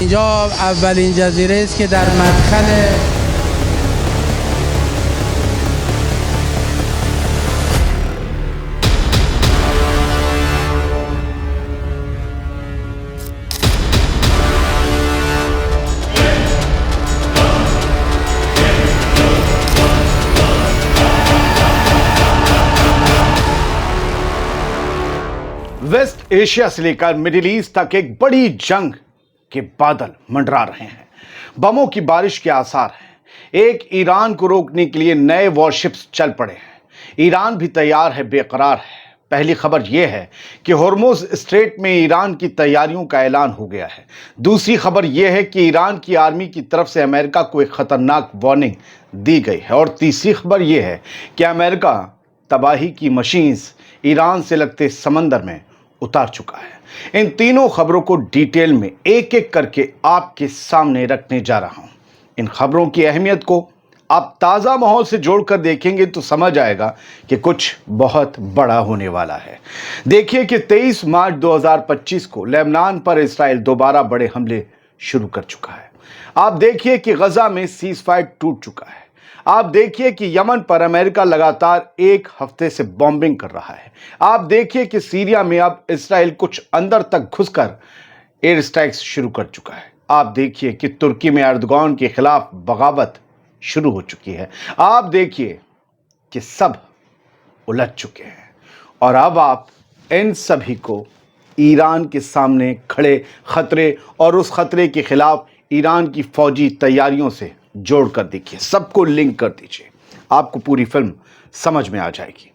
اینجا اولین جزیره است که در مدخل वेस्ट एशिया से लेकर मिडिल ईस्ट तक एक बड़ी जंग के बादल मंडरा रहे हैं। बमों की बारिश के आसार हैं। एक ईरान को रोकने के लिए नए वॉरशिप्स चल पड़े हैं। ईरान भी तैयार है, बेकरार है। पहली खबर यह है कि होर्मुज स्ट्रेट में ईरान की तैयारियों का ऐलान हो गया है। दूसरी खबर यह है कि ईरान की आर्मी की तरफ से अमेरिका को एक खतरनाक वार्निंग दी गई है। और तीसरी खबर यह है कि अमेरिका तबाही की मशीन्स ईरान से लगते समंदर में उतार चुका है। इन तीनों खबरों को डिटेल में एक एक करके आपके सामने रखने जा रहा हूं। इन खबरों की अहमियत को आप ताज़ा माहौल से जोड़कर देखेंगे तो समझ आएगा कि कुछ बहुत बड़ा होने वाला है। देखिए कि 23 मार्च 2025 को लेबनान पर इस्राइल दोबारा बड़े हमले शुरू कर चुका है। आप देखिए कि गजा में सीज फायर टूट चुका है। आप देखिए कि यमन पर अमेरिका लगातार एक हफ्ते से बॉम्बिंग कर रहा है। आप देखिए कि सीरिया में अब इस्राइल कुछ अंदर तक घुसकर एयर स्ट्राइक्स शुरू कर चुका है। आप देखिए कि तुर्की में एर्दोगान के खिलाफ बगावत शुरू हो चुकी है। आप देखिए कि सब उलझ चुके हैं और अब आप इन सभी को ईरान के सामने खड़े खतरे और उस खतरे के खिलाफ ईरान की फौजी तैयारियों से जोड़कर देखिए, सबको लिंक कर दीजिए, आपको पूरी फिल्म समझ में आ जाएगी।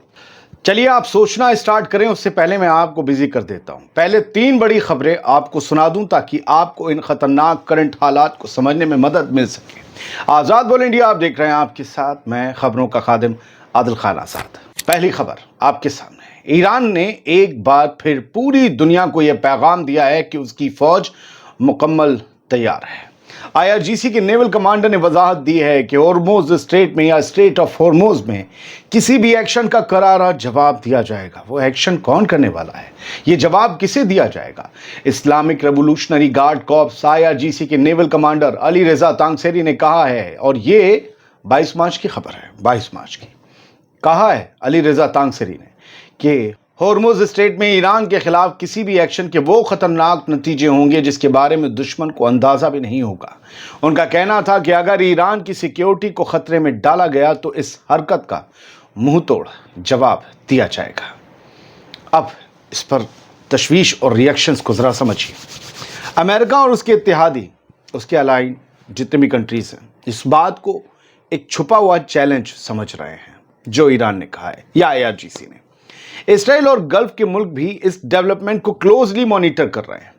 चलिए आप सोचना स्टार्ट करें, उससे पहले मैं आपको बिजी कर देता हूं। पहले 3 बड़ी खबरें आपको सुना दूं ताकि आपको इन खतरनाक करंट हालात को समझने में मदद मिल सके। आज़ाद बोल इंडिया आप देख रहे हैं, आपके साथ मैं खबरों का खादिम आदिल खान आज़ाद। पहली खबर आपके सामने है। ईरान ने एक बार फिर पूरी दुनिया को यह पैगाम दिया है कि उसकी फौज मुकम्मल तैयार है। IRGC के नेवल कमांडर ने वजाहत दी है कि होर्मुज स्ट्रेट में या स्ट्रेट ऑफ होर्मुज में किसी भी एक्शन का करारा जवाब दिया जाएगा। वो एक्शन कौन करने वाला है, ये जवाब किसे दिया जाएगा? Islamic revolutionary guard corps IRGC के नेवल कमांडर अली रेजा तांगसेरी ने कहा है, और ये 22 मार्च की खबर है, 22 मार्च की। कहा है अली रेजा तांगसेरी ने कि होर्मुज स्ट्रेट में ईरान के खिलाफ किसी भी एक्शन के वो खतरनाक नतीजे होंगे जिसके बारे में दुश्मन को अंदाजा भी नहीं होगा। उनका कहना था कि अगर ईरान की सिक्योरिटी को खतरे में डाला गया तो इस हरकत का मुंह तोड़ जवाब दिया जाएगा। अब इस पर तशवीश और रिएक्शंस को जरा समझिए। अमेरिका और उसके इत्तेहादी, उसके अलाइन जितने भी कंट्रीज हैं, इस बात को एक छुपा हुआ चैलेंज समझ रहे हैं जो ईरान ने कहा है या IRGC ने। इसराइल और गल्फ के मुल्क भी इस डेवलपमेंट को क्लोजली मॉनिटर कर रहे हैं।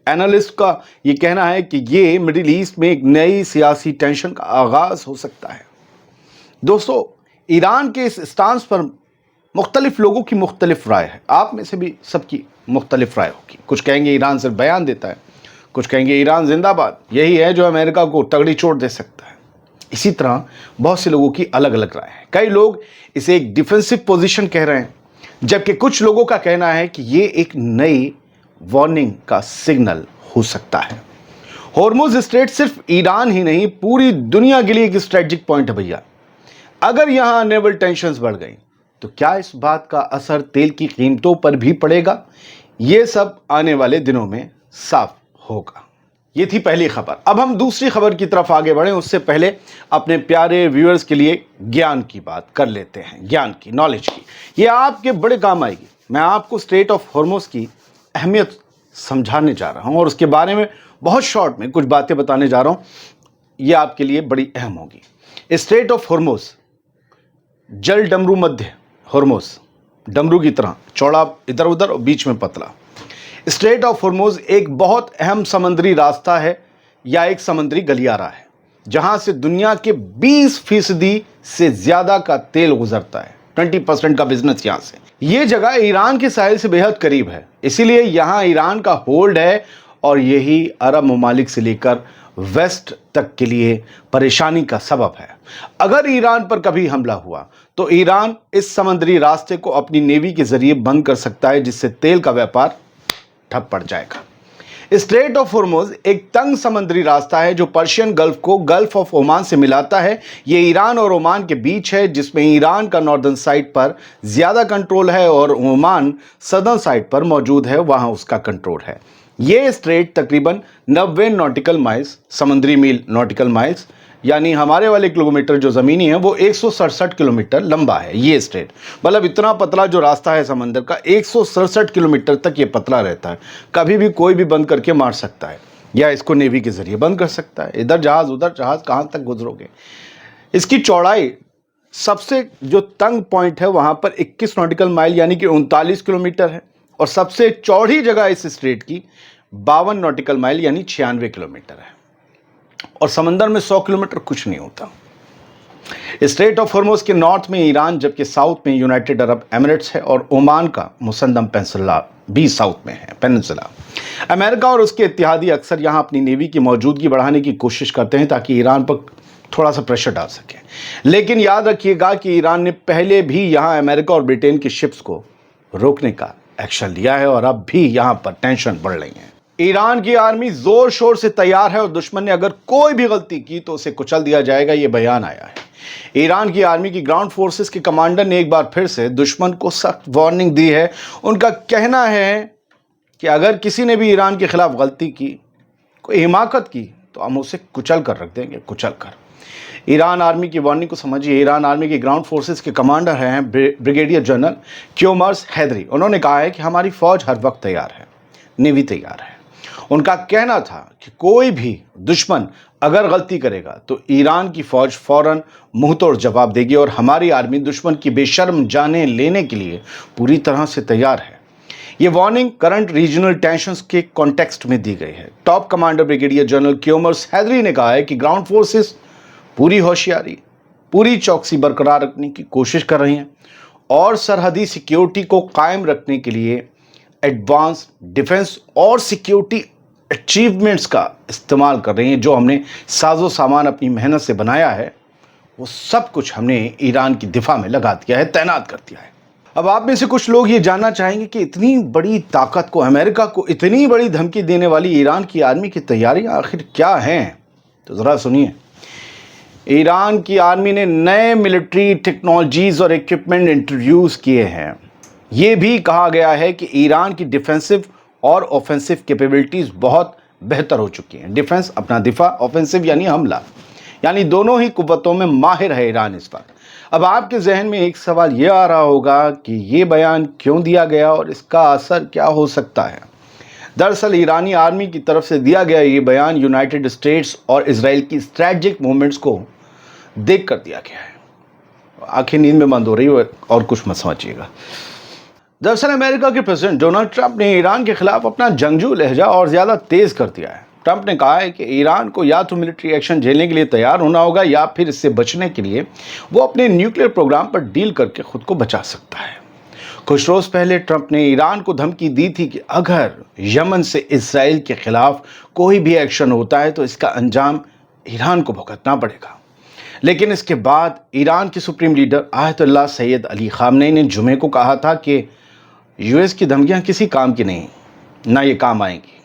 एनालिस्ट का यह कहना है कि ये मिडिल ईस्ट में एक नई सियासी टेंशन का आगाज हो सकता है। दोस्तों, ईरान के इस स्टांस पर मुख्तलिफ लोगों की मुख्तलिफ राय है। आप में से भी सबकी मुख्तलिफ राय होगी। कुछ कहेंगे ईरान सिर्फ बयान देता है, कुछ कहेंगे ईरान जिंदाबाद, यही है जो अमेरिका को तगड़ी चोट दे सकता है। इसी तरह बहुत से लोगों की अलग अलग राय है। कई लोग इसे एक डिफेंसिव पोजीशन कह रहे हैं, जबकि कुछ लोगों का कहना है कि ये एक नई वार्निंग का सिग्नल हो सकता है। होर्मुज स्ट्रेट सिर्फ ईरान ही नहीं, पूरी दुनिया के लिए एक स्ट्रेटेजिक पॉइंट है भैया। अगर यहां नेवल टेंशंस बढ़ गई तो क्या इस बात का असर तेल की कीमतों पर भी पड़ेगा? ये सब आने वाले दिनों में साफ होगा। ये थी पहली खबर। अब हम दूसरी खबर की तरफ आगे बढ़ें, उससे पहले अपने प्यारे व्यूअर्स के लिए ज्ञान की बात कर लेते हैं। ज्ञान की, नॉलेज की, ये आपके बड़े काम आएगी। मैं आपको स्ट्रेट ऑफ होर्मुज की अहमियत समझाने जा रहा हूं और उसके बारे में बहुत शॉर्ट में कुछ बातें बताने जा रहा हूं। ये आपके लिए बड़ी अहम होगी। स्ट्रेट ऑफ होर्मुज जल डमरू मध्य होर्मुज, डमरू की तरह चौड़ा इधर उधर और बीच में पतला। स्ट्रेट ऑफ होर्मुज एक बहुत अहम समुद्री रास्ता है या एक समुद्री गलियारा है जहां से दुनिया के 20% से ज्यादा का तेल गुजरता है। 20% का बिजनेस यहां से। यह जगह ईरान के साहिल से बेहद करीब है, इसीलिए यहां ईरान का होल्ड है और यही अरब ममालिक से लेकर वेस्ट तक के लिए परेशानी का सबब है। अगर ईरान पर कभी हमला हुआ तो ईरान इस समुद्री रास्ते को अपनी नेवी के जरिए बंद कर सकता है, जिससे तेल का व्यापार ठप पड़ जाएगा। स्ट्रेट ऑफ हॉर्मुज एक तंग समुद्री रास्ता है जो पर्शियन गल्फ को गल्फ ऑफ ओमान से मिलाता है। ये ईरान और ओमान के बीच है, जिसमें ईरान का नॉर्दर्न साइड पर ज़्यादा कंट्रोल है और ओमान सदर्न साइड पर मौजूद है, वहाँ उसका कंट्रोल है। ये स्ट्रेट तकरीबन 90 नॉटिकल माइल्स, समुद्री मील नॉटिकल माइल्स, यानी हमारे वाले किलोमीटर जो ज़मीनी है वो 167 किलोमीटर लंबा है। ये स्ट्रेट मतलब इतना पतला जो रास्ता है समंदर का, 167 किलोमीटर तक ये पतला रहता है। कभी भी कोई भी बंद करके मार सकता है या इसको नेवी के ज़रिए बंद कर सकता है। इधर जहाज़ उधर जहाज़, कहाँ तक गुजरोगे। इसकी चौड़ाई सबसे जो तंग पॉइंट है वहाँ पर 21 नॉटिकल माइल यानी कि 39 किलोमीटर है, और सबसे चौड़ी जगह इस स्ट्रेट की 52 नॉटिकल माइल यानी 96 किलोमीटर है। और समंदर में 100 किलोमीटर कुछ नहीं होता। स्ट्रेट ऑफ हॉर्मुज के नॉर्थ में ईरान, जबकि साउथ में यूनाइटेड अरब एमिरेट्स है, और ओमान का मुसंदम पेनिनसुला भी साउथ में है। पेनिनसुला अमेरिका और उसके इत्तेहादी अक्सर यहाँ अपनी नेवी की मौजूदगी बढ़ाने की कोशिश करते हैं ताकि ईरान पर थोड़ा सा प्रेशर डाल सके। लेकिन याद रखिएगा कि ईरान ने पहले भी यहाँ अमेरिका और ब्रिटेन की शिप्स को रोकने का एक्शन लिया है और अब भी यहाँ पर टेंशन बढ़ रही है। ईरान की आर्मी जोर शोर से तैयार है और दुश्मन ने अगर कोई भी गलती की तो उसे कुचल दिया जाएगा, ये बयान आया है। ईरान की आर्मी की ग्राउंड फोर्सेस के कमांडर ने एक बार फिर से दुश्मन को सख्त वार्निंग दी है। उनका कहना है कि अगर किसी ने भी ईरान के खिलाफ गलती की, कोई हिमाकत की, तो हम उसे कुचल कर रख देंगे, कुचल कर। ईरान आर्मी की वार्निंग को समझिए। ईरान आर्मी की ग्राउंड फोर्सेस के कमांडर हैं ब्रिगेडियर जनरल क्योमर्स हैदरी। उन्होंने कहा है कि हमारी फौज हर वक्त तैयार है, नेवी तैयार है। उनका कहना था कि कोई भी दुश्मन अगर गलती करेगा तो ईरान की फौज फौरन मुंहतोड़ जवाब देगी और हमारी आर्मी दुश्मन की बेशर्म जानें लेने के लिए पूरी तरह से तैयार है। ये वार्निंग करंट रीजनल टेंशंस के कॉन्टेक्स्ट में दी गई है। Top commander brigadier general Kioumars Heydari ने कहा है कि ग्राउंड फोर्सेस पूरी होशियारी, पूरी चौकसी बरकरार रखने की कोशिश कर रही हैं और सरहदी सिक्योरिटी को कायम रखने के लिए एडवांस डिफेंस और सिक्योरिटी अचीवमेंट्स का इस्तेमाल कर रही हैं। जो हमने साजो सामान अपनी मेहनत से बनाया है वो सब कुछ हमने ईरान की दिफा में लगा दिया है, तैनात कर दिया है। अब आप में से कुछ लोग ये जानना चाहेंगे कि इतनी बड़ी ताकत को, अमेरिका को इतनी बड़ी धमकी देने वाली ईरान की आर्मी की तैयारियां आखिर क्या हैं। तो ज़रा सुनिए। ईरान की आर्मी ने नए मिलिट्री टेक्नोलॉजीज़ और इक्विपमेंट इंट्रोड्यूस किए हैं। ये भी कहा गया है कि ईरान की डिफेंसिव और ऑफेंसिव कैपेबिलिटीज़ बहुत बेहतर हो चुकी हैं। डिफेंस अपना दिफा, ऑफेंसिव यानी हमला, यानी दोनों ही कुव्वतों में माहिर है ईरान इस वक्त। अब आपके जहन में एक सवाल ये आ रहा होगा कि ये बयान क्यों दिया गया और इसका असर क्या हो सकता है। दरअसल ईरानी आर्मी की तरफ से दिया गया ये बयान यूनाइटेड स्टेट्स और इजराइल की स्ट्रैटेजिक मूवमेंट्स को देख कर दिया गया है। आंखें नींद में बंद हो रही है और कुछ मत समझिएगा। दरअसल अमेरिका के प्रेसिडेंट डोनाल्ड ट्रंप ने ईरान के खिलाफ अपना जंगजू लहजा और ज़्यादा तेज़ कर दिया है। ट्रंप ने कहा है कि ईरान को या तो मिलिट्री एक्शन झेलने के लिए तैयार होना होगा या फिर इससे बचने के लिए वो अपने न्यूक्लियर प्रोग्राम पर डील करके खुद को बचा सकता है। कुछ रोज़ पहले ट्रंप ने ईरान को धमकी दी थी कि अगर यमन से इजराइल के खिलाफ कोई भी एक्शन होता है तो इसका अंजाम ईरान को भुगतना पड़ेगा। लेकिन इसके बाद ईरान के supreme leader Ayatollah Syed Ali Khamenei ने जुमे को कहा था कि यूएस की धमकियां किसी काम की नहीं, ना ये काम आएंगी।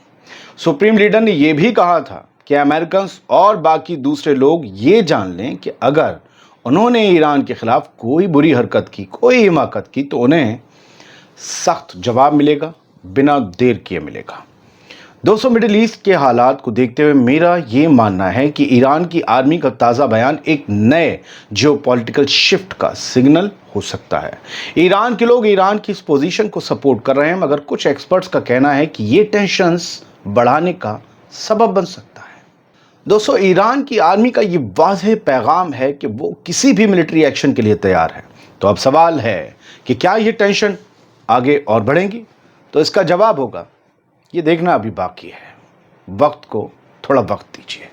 सुप्रीम लीडर ने यह भी कहा था कि अमेरिकन और बाकी दूसरे लोग ये जान लें कि अगर उन्होंने ईरान के खिलाफ कोई बुरी हरकत की, कोई हिमाकत की, तो उन्हें सख्त जवाब मिलेगा, बिना देर किए मिलेगा। दोस्तों, मिडिल ईस्ट के हालात को देखते हुए मेरा ये मानना है कि ईरान की आर्मी का ताज़ा बयान एक नए जियोपॉलिटिकल शिफ्ट का सिग्नल हो सकता है। ईरान के लोग ईरान की इस पोजीशन को सपोर्ट कर रहे हैं, मगर कुछ एक्सपर्ट्स का कहना है कि ये टेंशन्स बढ़ाने का सबब बन सकता है। दोस्तों, ईरान की आर्मी का ये वाज़ेह पैगाम है कि वो किसी भी मिलिट्री एक्शन के लिए तैयार है। तो अब सवाल है कि क्या ये टेंशन आगे और बढ़ेंगी? तो इसका जवाब होगा, ये देखना अभी बाकी है। वक्त को थोड़ा वक्त दीजिए।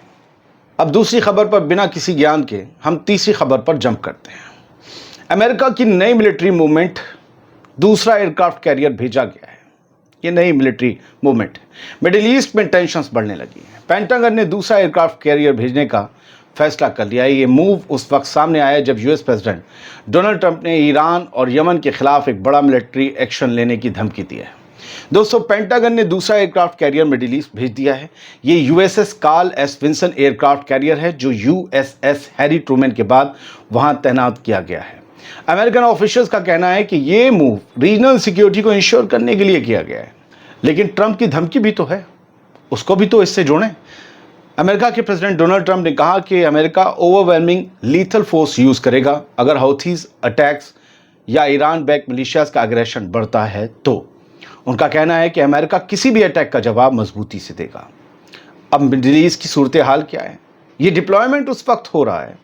अब दूसरी खबर पर बिना किसी ज्ञान के हम तीसरी खबर पर जंप करते हैं। अमेरिका की नई मिलिट्री मूवमेंट, दूसरा एयरक्राफ्ट कैरियर भेजा गया है। ये नई मिलिट्री मूवमेंट, मिडिल ईस्ट में टेंशन्स बढ़ने लगी हैं। पेंटागन ने दूसरा एयरक्राफ्ट कैरियर भेजने का फैसला कर लिया है। ये मूव उस वक्त सामने आया जब यूएस प्रेसिडेंट डोनाल्ड ट्रंप ने ईरान और यमन के खिलाफ एक बड़ा मिलिट्री एक्शन लेने की धमकी दी है। दोस्तों, पेंटागन ने दूसरा एयरक्राफ्ट कैरियर मिडिल ईस्ट भेज दिया है। ये USS Carl S Vinson aircraft carrier है जो यूएसएस हैरी ट्रूमैन के बाद वहां तैनात किया गया है। अमेरिकन ऑफिशियल्स का कहना है कि ये मूव रीजनल सिक्योरिटी को इंश्योर करने के लिए किया गया है, लेकिन ट्रंप की धमकी भी तो है, उसको भी तो इससे जोड़ें। अमेरिका के प्रेसिडेंट डोनाल्ड ट्रंप ने कहा कि America overwhelming lethal force use करेगा अगर हौथीज अटैक्स या ईरान बैक मिलिशियाज का अग्रेशन बढ़ता है तो। उनका कहना है कि अमेरिका किसी भी अटैक का जवाब मजबूती से देगा। अब मिडिल ईस्ट की सूरत हाल क्या है? ये डिप्लॉयमेंट उस वक्त हो रहा है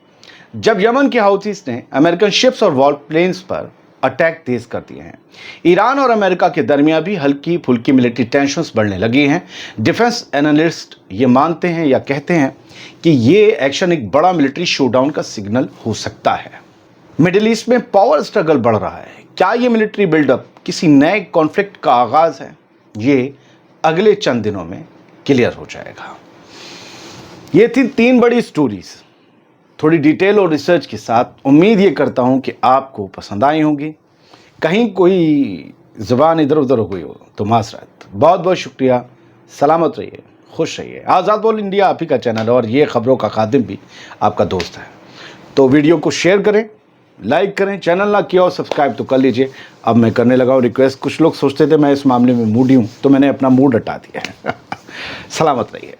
जब यमन के हौथीज ने अमेरिकन शिप्स और वॉर प्लेन्स पर अटैक तेज कर दिए हैं। ईरान और अमेरिका के दरमियान भी हल्की फुल्की मिलिट्री टेंशन्स बढ़ने लगी हैं। डिफेंस एनालिस्ट ये मानते हैं या कहते हैं कि ये एक्शन एक बड़ा मिलिट्री शोडाउन का सिग्नल हो सकता है। मिडिल ईस्ट में पावर स्ट्रगल बढ़ रहा है। क्या ये मिलिट्री बिल्डअप किसी नए कॉन्फ्लिक्ट का आगाज है? ये अगले चंद दिनों में क्लियर हो जाएगा। ये थी 3 बड़ी स्टोरीज, थोड़ी डिटेल और रिसर्च के साथ। उम्मीद ये करता हूं कि आपको पसंद आई होंगी। कहीं कोई ज़ुबान इधर उधर हो गई हो तो माज़रत। बहुत बहुत शुक्रिया। सलामत रहिए, खुश रहिए। आज़ाद बोल इंडिया आप ही का चैनल है और ये खबरों का खादिम भी आपका दोस्त है। तो वीडियो को शेयर करें, लाइक करें, चैनल ना किया और सब्सक्राइब तो कर लीजिए। अब मैं करने लगा हूँ रिक्वेस्ट। कुछ लोग सोचते थे मैं इस मामले में मूडी हूँ, तो मैंने अपना मूड हटा दिया है। सलामत रहिए।